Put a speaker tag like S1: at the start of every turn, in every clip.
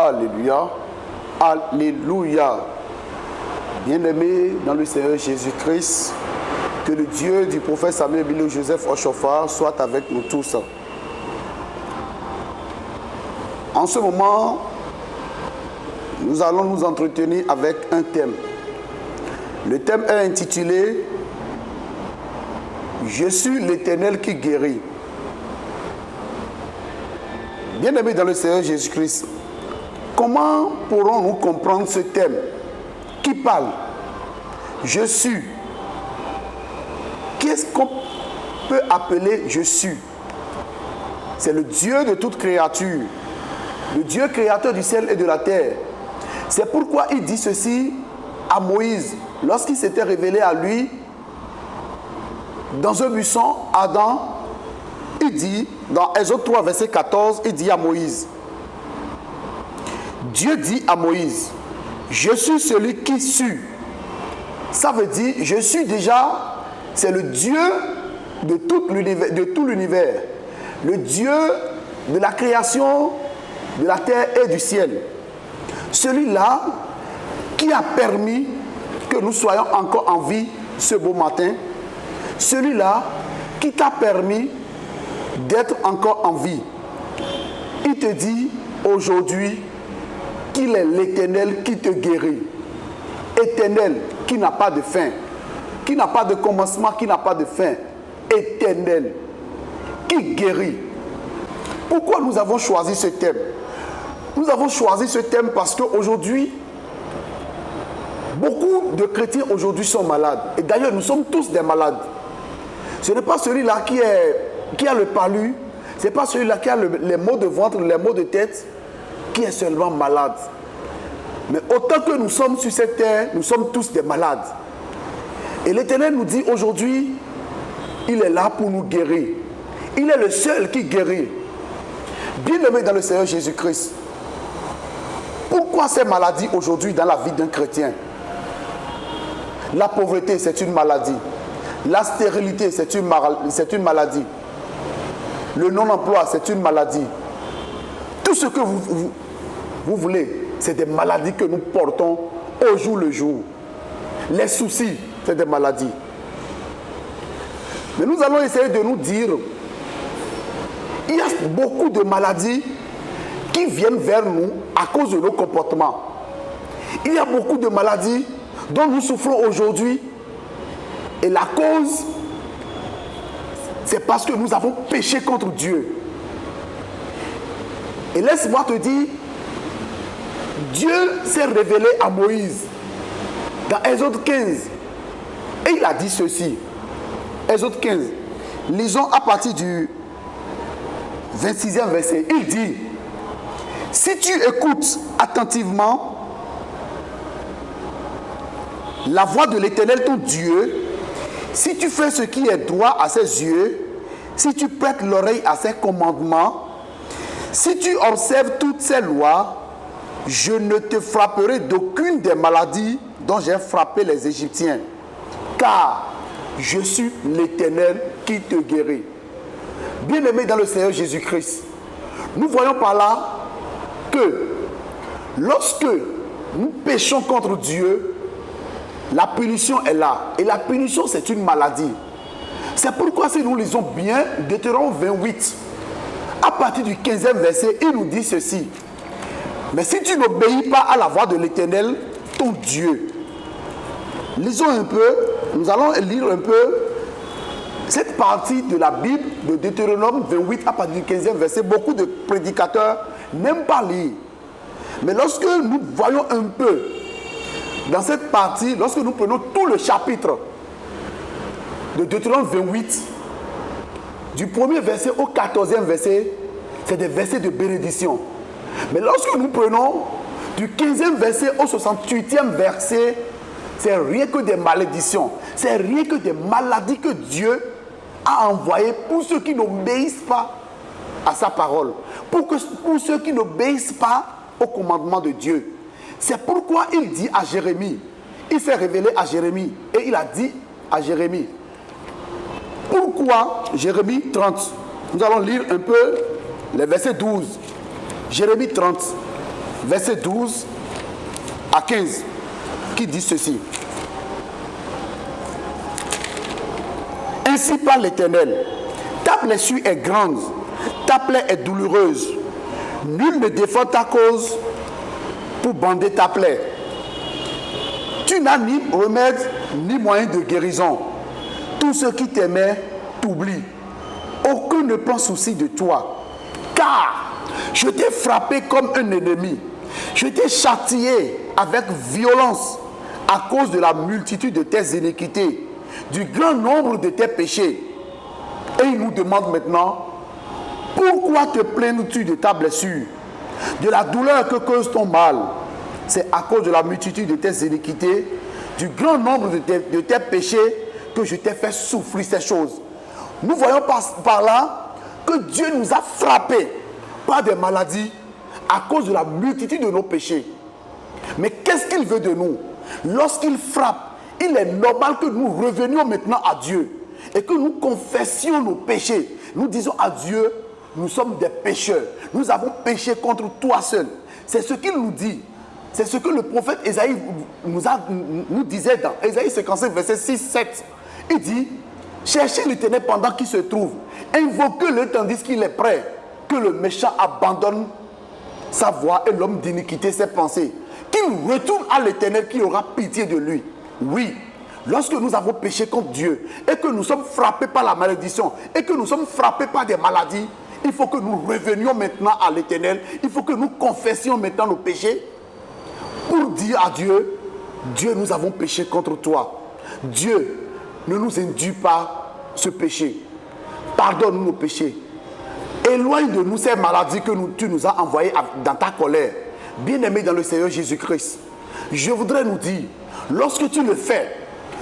S1: Alléluia. Alléluia. Bien-aimés dans le Seigneur Jésus-Christ, que le Dieu du prophète Samuel Bilo Joseph Ochofa soit avec nous tous. En ce moment, nous allons nous entretenir avec un thème. Le thème est intitulé « Je suis l'Éternel qui guérit ». Bien-aimés dans le Seigneur Jésus-Christ, comment pourrons-nous comprendre ce thème qui parle « Je suis ». Qu'est-ce qu'on peut appeler « Je suis » ? C'est le Dieu de toute créature, le Dieu créateur du ciel et de la terre. C'est pourquoi il dit ceci à Moïse, lorsqu'il s'était révélé à lui dans un buisson, Adam. Il dit, dans Exode 3, verset 14, il dit à Moïse, Dieu dit à Moïse, je suis celui qui suis. Ça veut dire, je suis déjà, c'est le Dieu de tout l'univers, le Dieu de la création de la terre et du ciel. Celui-là qui a permis que nous soyons encore en vie ce beau matin, celui-là qui t'a permis d'être encore en vie. Il te dit aujourd'hui qu'il est l'Éternel qui te guérit. Éternel qui n'a pas de fin, qui n'a pas de commencement, qui n'a pas de fin. Éternel qui guérit. Pourquoi nous avons choisi ce thème? Nous avons choisi ce thème parce qu'aujourd'hui, beaucoup de chrétiens aujourd'hui sont malades. Et d'ailleurs, nous sommes tous des malades. Ce n'est pas celui-là qui a le palu, ce n'est pas celui-là qui a les maux de ventre, les maux de tête, qui est seulement malade. Mais autant que nous sommes sur cette terre, nous sommes tous des malades. Et l'Éternel nous dit aujourd'hui, il est là pour nous guérir. Il est le seul qui guérit. Bien-aimé dans le Seigneur Jésus-Christ, pourquoi ces maladies aujourd'hui dans la vie d'un chrétien? La pauvreté, c'est une maladie. La stérilité, c'est une maladie. Le non-emploi, c'est une maladie. Tout ce que vous voulez, c'est des maladies que nous portons au jour le jour. Les soucis, c'est des maladies. Mais nous allons essayer de nous dire, il y a beaucoup de maladies qui viennent vers nous à cause de nos comportements. Il y a beaucoup de maladies dont nous souffrons aujourd'hui. Et la cause, c'est parce que nous avons péché contre Dieu. Et laisse-moi te dire, Dieu s'est révélé à Moïse dans Exode 15. Et il a dit ceci. Exode 15. Lisons à partir du 26e verset. Il dit, si tu écoutes attentivement la voix de l'Éternel ton Dieu, si tu fais ce qui est droit à ses yeux, si tu prêtes l'oreille à ses commandements, si tu observes toutes ses lois, je ne te frapperai d'aucune des maladies dont j'ai frappé les Égyptiens, car je suis l'Éternel qui te guérit. Bien-aimés dans le Seigneur Jésus-Christ, nous voyons par là que lorsque nous péchons contre Dieu, la punition est là. Et la punition, c'est une maladie. C'est pourquoi si nous lisons bien Deutéronome 28, à partir du 15e verset, il nous dit ceci. Mais si tu n'obéis pas à la voix de l'Éternel, ton Dieu. Lisons un peu, nous allons lire un peu cette partie de la Bible de Deutéronome 28 à partir du 15e verset. Beaucoup de prédicateurs n'aiment pas lire. Mais lorsque nous voyons un peu dans cette partie, lorsque nous prenons tout le chapitre de Deutéronome 28, du 1er verset au 14e verset, c'est des versets de bénédiction. Mais lorsque nous prenons du 15e verset au 68e verset, c'est rien que des malédictions. C'est rien que des maladies que Dieu a envoyées pour ceux qui n'obéissent pas à sa parole. Pour ceux qui n'obéissent pas au commandement de Dieu. C'est pourquoi il dit à Jérémie, il s'est révélé à Jérémie et il a dit à Jérémie. Pourquoi Jérémie 30? Nous allons lire un peu les versets 12. Jérémie 30. verset 12 à 15, qui dit ceci. Ainsi parle l'Éternel, ta blessure est grande, ta plaie est douloureuse. Nul ne défend ta cause pour bander ta plaie. Tu n'as ni remède ni moyen de guérison. Tous ceux qui t'aimaient t'oublient. Aucun ne prend souci de toi. Car je t'ai frappé comme un ennemi. Je t'ai châtié avec violence à cause de la multitude de tes iniquités, du grand nombre de tes péchés. Et il nous demande maintenant, pourquoi te plains-tu de ta blessure, de la douleur que cause ton mal? C'est à cause de la multitude de tes iniquités, du grand nombre de tes péchés que je t'ai fait souffrir ces choses. Nous voyons par là que Dieu nous a frappés par des maladies à cause de la multitude de nos péchés. Mais qu'est-ce qu'il veut de nous? Lorsqu'il frappe, il est normal que nous revenions maintenant à Dieu et que nous confessions nos péchés. Nous disons à Dieu, nous sommes des pécheurs. Nous avons péché contre toi seul. C'est ce qu'il nous dit. C'est ce que le prophète Ésaïe nous disait dans Ésaïe 55, verset 6-7. Il dit, cherchez l'Éternel pendant qu'il se trouve. Invoquez-le tandis qu'il est prêt. Que le méchant abandonne sa voie et l'homme d'iniquité ses pensées. Qu'il retourne à l'Éternel qui aura pitié de lui. Oui, lorsque nous avons péché contre Dieu et que nous sommes frappés par la malédiction et que nous sommes frappés par des maladies, il faut que nous revenions maintenant à l'Éternel. Il faut que nous confessions maintenant nos péchés pour dire à Dieu, Dieu, nous avons péché contre toi. Dieu, ne nous induis pas ce péché. Pardonne-nous nos péchés. Éloigne de nous ces maladies que tu nous as envoyées dans ta colère. Bien-aimé dans le Seigneur Jésus-Christ, je voudrais nous dire, lorsque tu le fais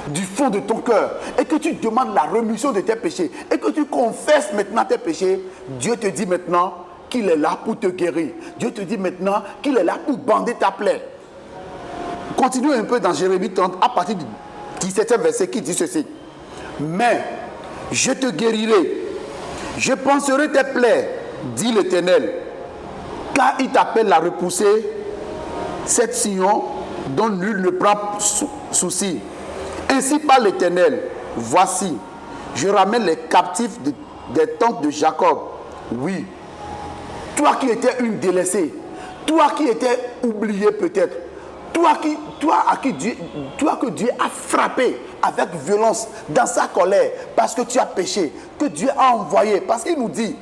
S1: du fond de ton cœur et que tu demandes la rémission de tes péchés et que tu confesses maintenant tes péchés, Dieu te dit maintenant qu'il est là pour te guérir. Dieu te dit maintenant qu'il est là pour bander ta plaie. Continuons un peu dans Jérémie 30 à partir du 17e verset qui dit ceci. Mais je te guérirai, je panserai tes plaies, dit l'Éternel, car il t'appelle à repousser cette sillon dont nul ne prend souci. Ainsi parle l'Éternel, voici, je ramène les captifs des tentes de Jacob. Oui, toi qui étais une délaissée, toi qui étais oublié peut-être, toi que Dieu a frappé avec violence dans sa colère parce que tu as péché, que Dieu a envoyé, parce qu'il nous dit,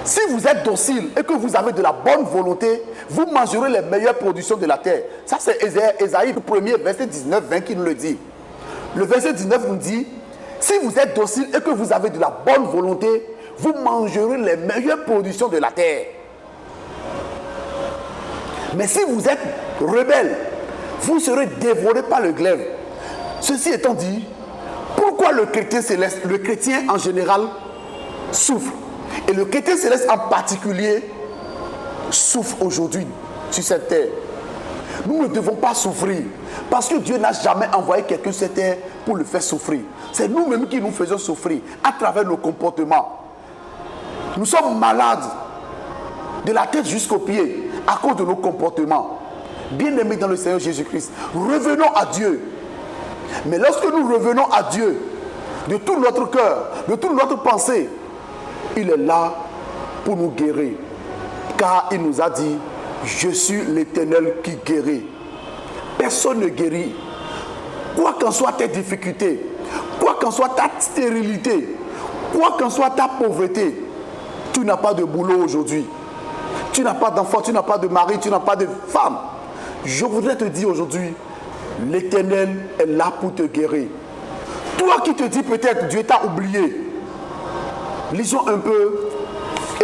S1: si vous êtes docile et que vous avez de la bonne volonté, vous mangerez les meilleures productions de la terre. Ça c'est Ésaïe 1er, verset 19-20 qui nous le dit. Le verset 19 nous dit, si vous êtes docile et que vous avez de la bonne volonté, vous mangerez les meilleures productions de la terre. Mais si vous êtes rebelle, vous serez dévoré par le glaive. Ceci étant dit, pourquoi le chrétien céleste, le chrétien en général souffre? Et le chrétien céleste en particulier souffre aujourd'hui sur cette terre. Nous ne devons pas souffrir parce que Dieu n'a jamais envoyé quelqu'un sur cette terre pour le faire souffrir. C'est nous-mêmes qui nous faisons souffrir à travers nos comportements. Nous sommes malades de la tête jusqu'aux pieds à cause de nos comportements. Bien-aimés dans le Seigneur Jésus-Christ, revenons à Dieu. Mais lorsque nous revenons à Dieu de tout notre cœur, de toute notre pensée, il est là pour nous guérir. Car il nous a dit, je suis l'Éternel qui guérit. Personne ne guérit. Quoi qu'en soient tes difficultés, quoi qu'en soit ta stérilité, quoi qu'en soit ta pauvreté, tu n'as pas de boulot aujourd'hui. Tu n'as pas d'enfant, tu n'as pas de mari, tu n'as pas de femme. Je voudrais te dire aujourd'hui, l'Éternel est là pour te guérir. Toi qui te dis peut-être Dieu t'a oublié, lisons un peu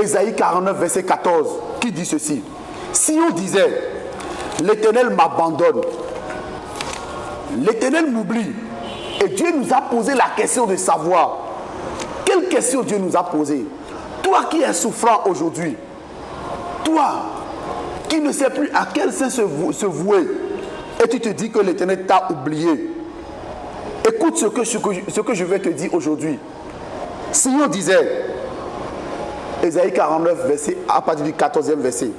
S1: Ésaïe 49, verset 14, qui dit ceci. Si on disait, l'Éternel m'abandonne, l'Éternel m'oublie, et Dieu nous a posé la question de savoir, quelle question Dieu nous a posée? Toi qui es souffrant aujourd'hui, toi qui ne sais plus à quel sein se vouer, et tu te dis que l'Éternel t'a oublié, écoute ce que je vais te dire aujourd'hui. Si on disait, Ésaïe 49, verset, à partir du 14e verset,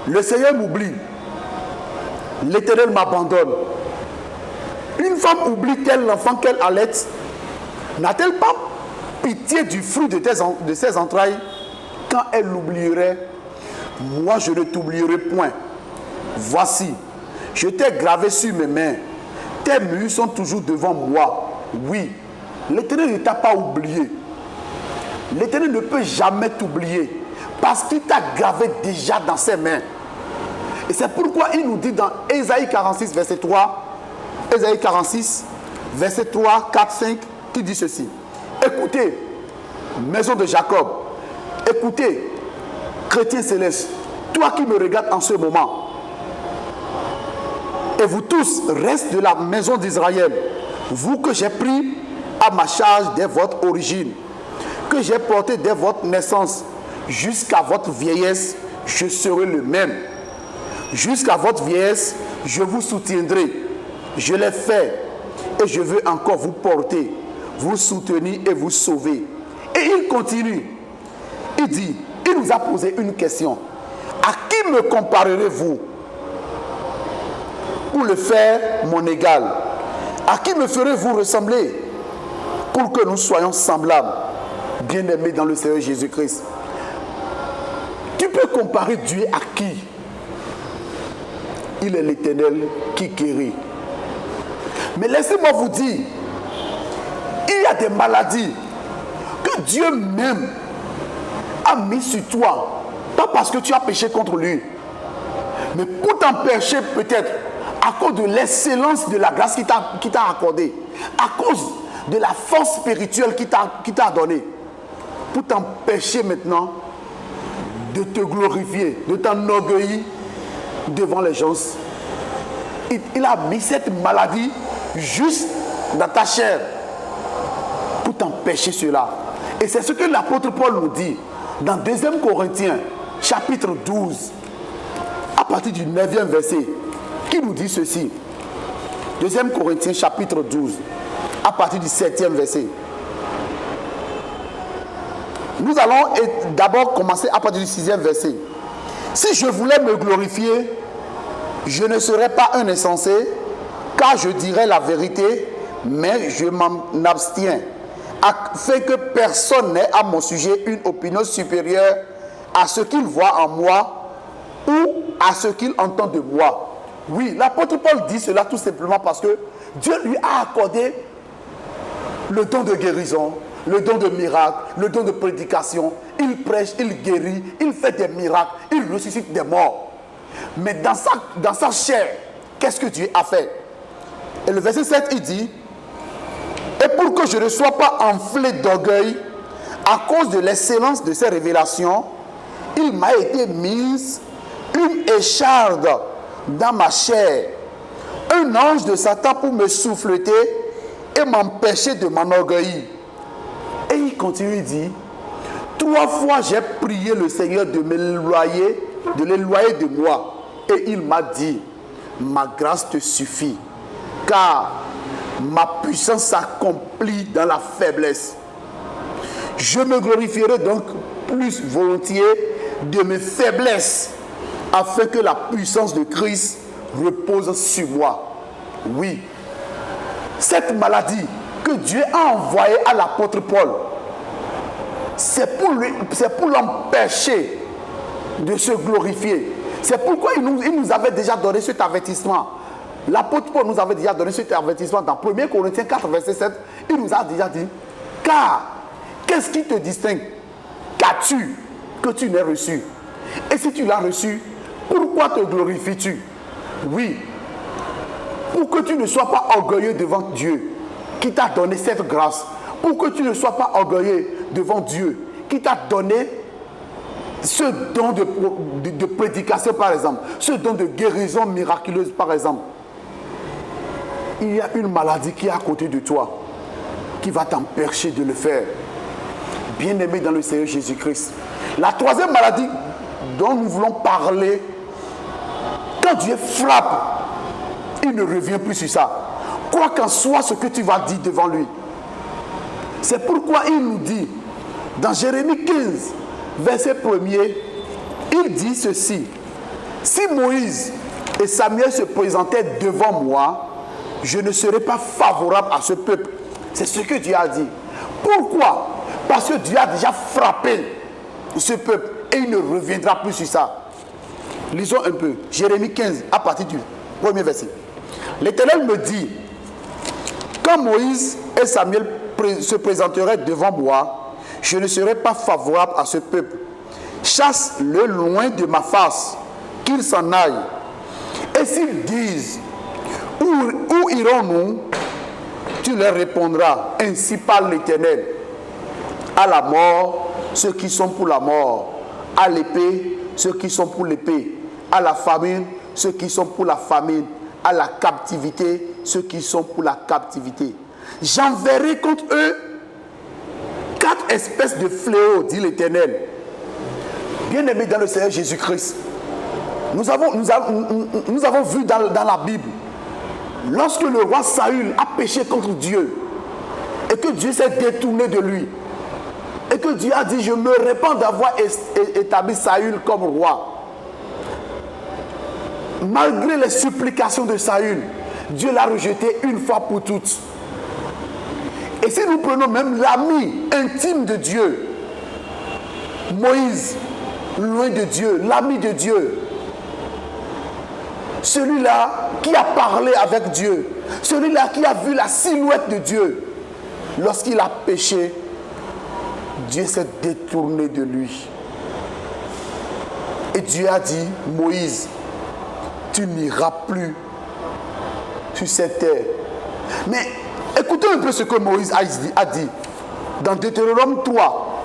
S1: Le Seigneur m'oublie. L'Éternel m'abandonne. Une femme oublie-t-elle l'enfant qu'elle allait? N'a-t-elle pas pitié du fruit de ses entrailles quand elle l'oublierait? Moi, je ne t'oublierai point. Voici, je t'ai gravé sur mes mains. Tes murs sont toujours devant moi. Oui, l'Éternel ne t'a pas oublié. L'Éternel ne peut jamais t'oublier parce qu'il t'a gravé déjà dans ses mains. Et c'est pourquoi il nous dit dans Ésaïe 46, verset 3, Ésaïe 46, verset 3, 4, 5, qui dit ceci. Écoutez, maison de Jacob, écoutez, chrétien céleste, toi qui me regardes en ce moment, et vous tous, restes de la maison d'Israël, vous que j'ai pris à ma charge dès votre origine, que j'ai porté dès votre naissance, jusqu'à votre vieillesse, je serai le même. Jusqu'à votre vieillesse, je vous soutiendrai. Je l'ai fait et je veux encore vous porter, vous soutenir et vous sauver. Et il continue. Il dit, il nous a posé une question. À qui me comparerez-vous pour le faire mon égal? À qui me ferez-vous ressembler pour que nous soyons semblables, bien-aimés dans le Seigneur Jésus-Christ? Tu peux comparer Dieu à qui? Il est l'Éternel qui guérit. Mais laissez-moi vous dire, il y a des maladies que Dieu même a mis sur toi, pas parce que tu as péché contre lui, mais pour t'empêcher peut-être, à cause de l'excellence de la grâce qu'il t'a accordée, à cause de la force spirituelle qu'il t'a donnée, pour t'empêcher maintenant de te glorifier, de t'enorgueillir devant les gens. Il a mis cette maladie juste dans ta chair pour t'empêcher cela. Et c'est ce que l'apôtre Paul nous dit dans 2 Corinthiens chapitre 12 à partir du 9e verset, qui nous dit ceci. 2 Corinthiens chapitre 12 à partir du 7e verset. Nous allons d'abord commencer à partir du 6e verset. Si je voulais me glorifier, je ne serais pas un insensé, car je dirais la vérité, mais je m'en abstiens, afin que personne n'ait à mon sujet une opinion supérieure à ce qu'il voit en moi ou à ce qu'il entend de moi. Oui, l'apôtre Paul dit cela tout simplement parce que Dieu lui a accordé le don de guérison, le don de miracle, le don de prédication. Il prêche, il guérit, il fait des miracles, il ressuscite des morts. Mais dans sa chair, qu'est-ce que Dieu a fait? Et le verset 7, il dit, et pour que je ne sois pas enflé d'orgueil à cause de l'excellence de ces révélations, il m'a été mise une écharde dans ma chair, un ange de Satan pour me souffleter et m'empêcher de m'enorgueillir. Et il continue, il dit, 3 fois j'ai prié le Seigneur de l'éloigner de moi. Et il m'a dit, ma grâce te suffit, car ma puissance s'accomplit dans la faiblesse. Je me glorifierai donc plus volontiers de mes faiblesses, afin que la puissance de Christ repose sur moi. Oui, cette maladie que Dieu a envoyée à l'apôtre Paul, c'est pour l'empêcher de se glorifier. C'est pourquoi il nous avait déjà donné cet avertissement. L'apôtre Paul nous avait déjà donné cet avertissement dans 1 Corinthiens 4, verset 7. Il nous a déjà dit, car qu'est-ce qui te distingue? Qu'as-tu que tu n'aies reçu? Et si tu l'as reçu, pourquoi te glorifies-tu? Oui, pour que tu ne sois pas orgueilleux devant Dieu qui t'a donné cette grâce. Pour que tu ne sois pas orgueilleux devant Dieu qui t'a donné ce don de prédication, par exemple, ce don de guérison miraculeuse, par exemple. Il y a une maladie qui est à côté de toi, qui va t'empêcher de le faire. Bien-aimé dans le Seigneur Jésus-Christ. La 3e maladie dont nous voulons parler, quand Dieu frappe, il ne revient plus sur ça. Quoi qu'en soit ce que tu vas dire devant lui. C'est pourquoi il nous dit, dans Jérémie 15, verset 1er, il dit ceci. si Moïse et Samuel se présentaient devant moi, je ne serais pas favorable à ce peuple. C'est ce que Dieu a dit. Pourquoi? Parce que Dieu a déjà frappé ce peuple et il ne reviendra plus sur ça. Lisons un peu. Jérémie 15, à partir du premier verset. L'Éternel me dit, quand Moïse et Samuel se présenteraient devant moi, je ne serai pas favorable à ce peuple. Chasse-le loin de ma face, qu'il s'en aille. Et s'ils disent, où irons-nous? Tu leur répondras, ainsi parle l'Éternel. À la mort, ceux qui sont pour la mort. À l'épée, ceux qui sont pour l'épée. À la famine, ceux qui sont pour la famine. À la captivité, ceux qui sont pour la captivité. J'enverrai contre eux 4 espèces de fléaux, dit l'Éternel. Bien-aimés dans le Seigneur Jésus-Christ, nous avons vu dans la Bible, lorsque le roi Saül a péché contre Dieu, et que Dieu s'est détourné de lui, et que Dieu a dit, je me répands d'avoir établi Saül comme roi. Malgré les supplications de Saül, Dieu l'a rejeté une fois pour toutes. Et si nous prenons même l'ami intime de Dieu, Moïse, loin de Dieu, l'ami de Dieu, celui-là qui a parlé avec Dieu, celui-là qui a vu la silhouette de Dieu, lorsqu'il a péché, Dieu s'est détourné de lui. Et Dieu a dit, Moïse, tu n'iras plus sur cette terre. Mais écoutez un peu ce que Moïse a dit. Dans Deutéronome 3.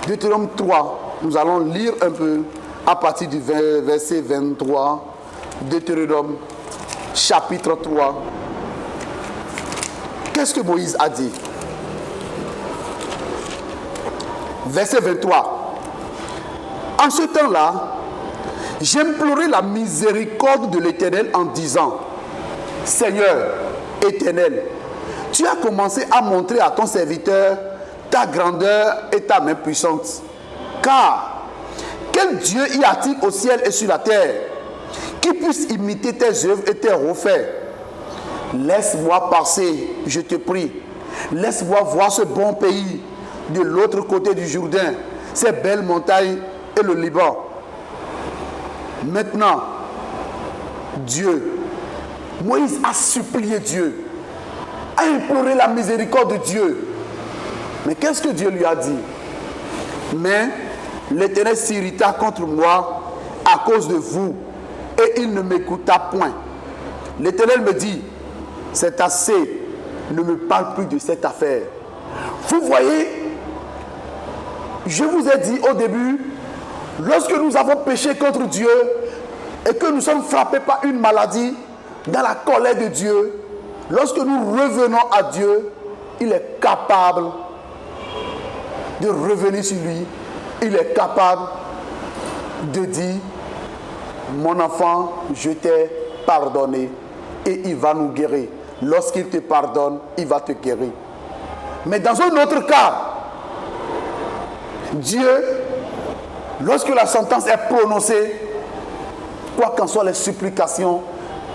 S1: Deutéronome 3, nous allons lire un peu à partir du verset 23. Deutéronome chapitre 3. Qu'est-ce que Moïse a dit? Verset 23. En ce temps-là, j'implorai la miséricorde de l'Éternel en disant, Seigneur Éternel, tu as commencé à montrer à ton serviteur ta grandeur et ta main puissante. Car, quel Dieu y a-t-il au ciel et sur la terre qui puisse imiter tes œuvres et tes refaits? Laisse-moi passer, je te prie. Laisse-moi voir ce bon pays de l'autre côté du Jourdain, ces belles montagnes et le Liban. Maintenant, Dieu, Moïse a supplié Dieu, a imploré la miséricorde de Dieu. Mais qu'est-ce que Dieu lui a dit? Mais l'Éternel s'irrita contre moi à cause de vous, et il ne m'écouta point. L'Éternel me dit, c'est assez, ne me parle plus de cette affaire. Vous voyez, je vous ai dit au début, lorsque nous avons péché contre Dieu et que nous sommes frappés par une maladie, dans la colère de Dieu, lorsque nous revenons à Dieu, il est capable de revenir sur lui. Il est capable de dire, mon enfant, je t'ai pardonné, et il va nous guérir. Lorsqu'il te pardonne, il va te guérir. Mais dans un autre cas, Dieu, lorsque la sentence est prononcée, quoi qu'en soient les supplications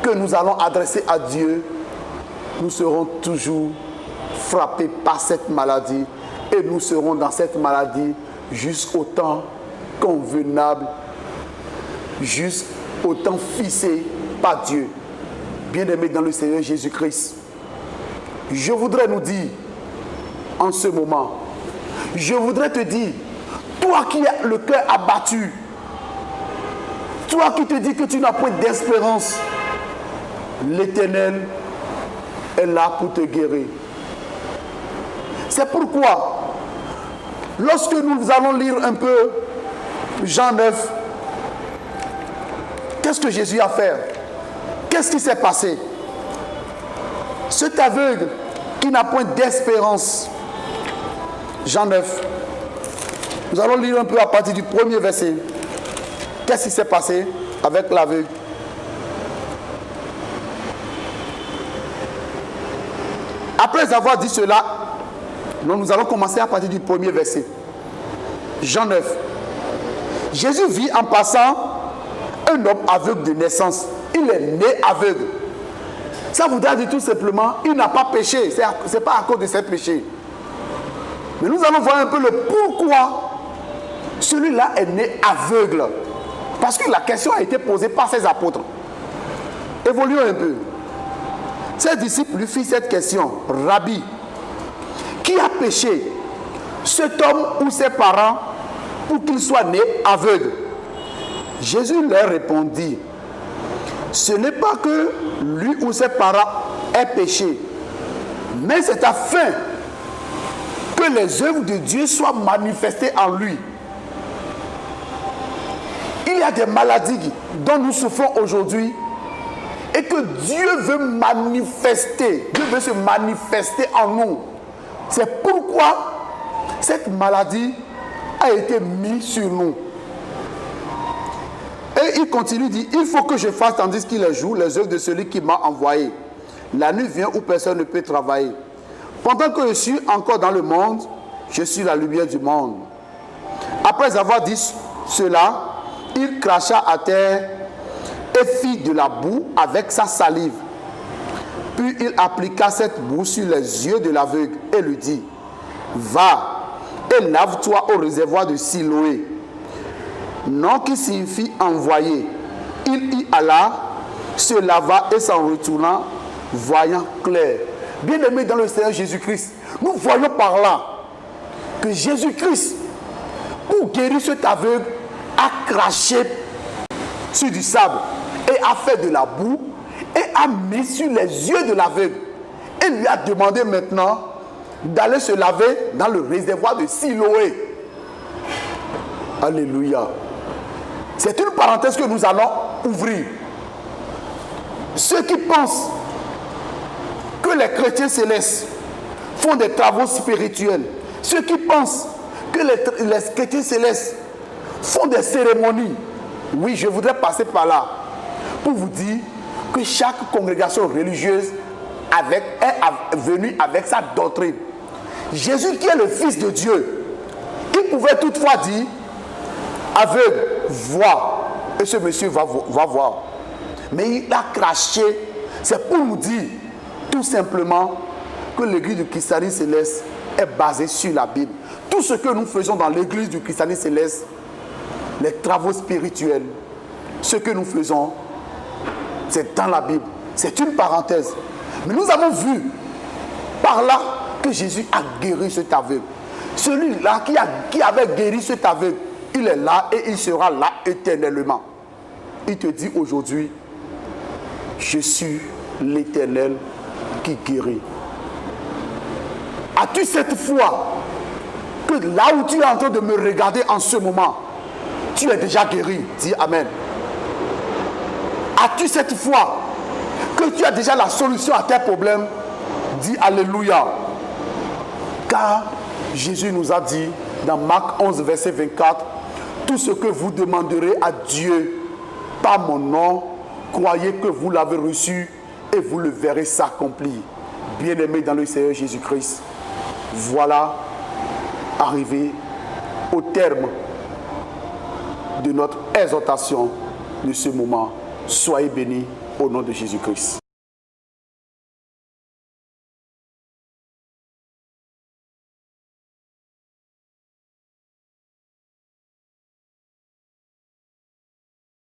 S1: que nous allons adresser à Dieu, nous serons toujours frappés par cette maladie et nous serons dans cette maladie jusqu'au temps convenable, jusqu'au temps fixé par Dieu. Bien-aimés dans le Seigneur Jésus-Christ, je voudrais nous dire en ce moment, je voudrais te dire, toi qui as le cœur abattu, toi qui te dis que tu n'as point d'espérance, l'Éternel est là pour te guérir. C'est pourquoi, lorsque nous allons lire un peu Jean 9, qu'est-ce que Jésus a fait? Qu'est-ce qui s'est passé? Cet aveugle qui n'a point d'espérance, Jean 9, nous allons lire un peu à partir du premier verset. Qu'est-ce qui s'est passé avec l'aveugle? Après avoir dit cela, nous allons commencer à partir du premier verset. Jean 9. Jésus vit en passant un homme aveugle de naissance. Il est né aveugle. Ça voudrait dire tout simplement, il n'a pas péché. Ce n'est pas à cause de ses péchés. Mais nous allons voir un peu le pourquoi celui-là est né aveugle. Parce que la question a été posée par ses apôtres. Évoluons un peu. Ses disciples lui firent cette question. Rabbi, qui a péché, cet homme ou ses parents, pour qu'il soit né aveugle? Jésus leur répondit, ce n'est pas que lui ou ses parents aient péché, mais c'est afin que les œuvres de Dieu soient manifestées en lui. Il y a des maladies dont nous souffrons aujourd'hui et que Dieu veut manifester. Dieu veut se manifester en nous. C'est pourquoi cette maladie a été mise sur nous. Et il continue, dit, il faut que je fasse tandis qu'il est jour les œuvres de celui qui m'a envoyé. La nuit vient où personne ne peut travailler. Pendant que je suis encore dans le monde, je suis la lumière du monde. Après avoir dit cela, il cracha à terre et fit de la boue avec sa salive. Puis il appliqua cette boue sur les yeux de l'aveugle et lui dit, va et lave-toi au réservoir de Siloé. Nom qui signifie envoyé. Il y alla, se lava et s'en retourna, voyant clair. Bien-aimés dans le Seigneur Jésus-Christ, nous voyons par là que Jésus-Christ, pour guérir cet aveugle, a craché sur du sable et a fait de la boue et a mis sur les yeux de l'aveugle et lui a demandé maintenant d'aller se laver dans le réservoir de Siloé. Alléluia. C'est une parenthèse que nous allons ouvrir. Ceux qui pensent que les chrétiens célestes font des travaux spirituels, ceux qui pensent que les chrétiens célestes font des cérémonies, oui, je voudrais passer par là pour vous dire que chaque congrégation religieuse est venue avec sa doctrine. Jésus, qui est le Fils de Dieu, il pouvait toutefois dire, aveugle, vois, et ce monsieur va voir. Mais il a craché. C'est pour nous dire tout simplement que l'église du christianisme céleste est basée sur la Bible. Tout ce que nous faisons dans l'église du christianisme céleste, les travaux spirituels, ce que nous faisons, c'est dans la Bible. C'est une parenthèse. Mais nous avons vu par là que Jésus a guéri cet aveugle. Celui-là qui avait guéri cet aveugle, il est là et il sera là éternellement. Il te dit aujourd'hui, je suis l'Éternel qui guérit. As-tu cette foi que là où tu es en train de me regarder en ce moment, tu es déjà guéri? Dis Amen. As-tu cette foi que tu as déjà la solution à tes problèmes? Dis Alléluia. Car Jésus nous a dit dans Marc 11, verset 24, tout ce que vous demanderez à Dieu par mon nom, croyez que vous l'avez reçu et vous le verrez s'accomplir. Bien-aimés dans le Seigneur Jésus-Christ, voilà arrivé au terme de notre exhortation de ce moment. Soyez bénis au nom de Jésus-Christ.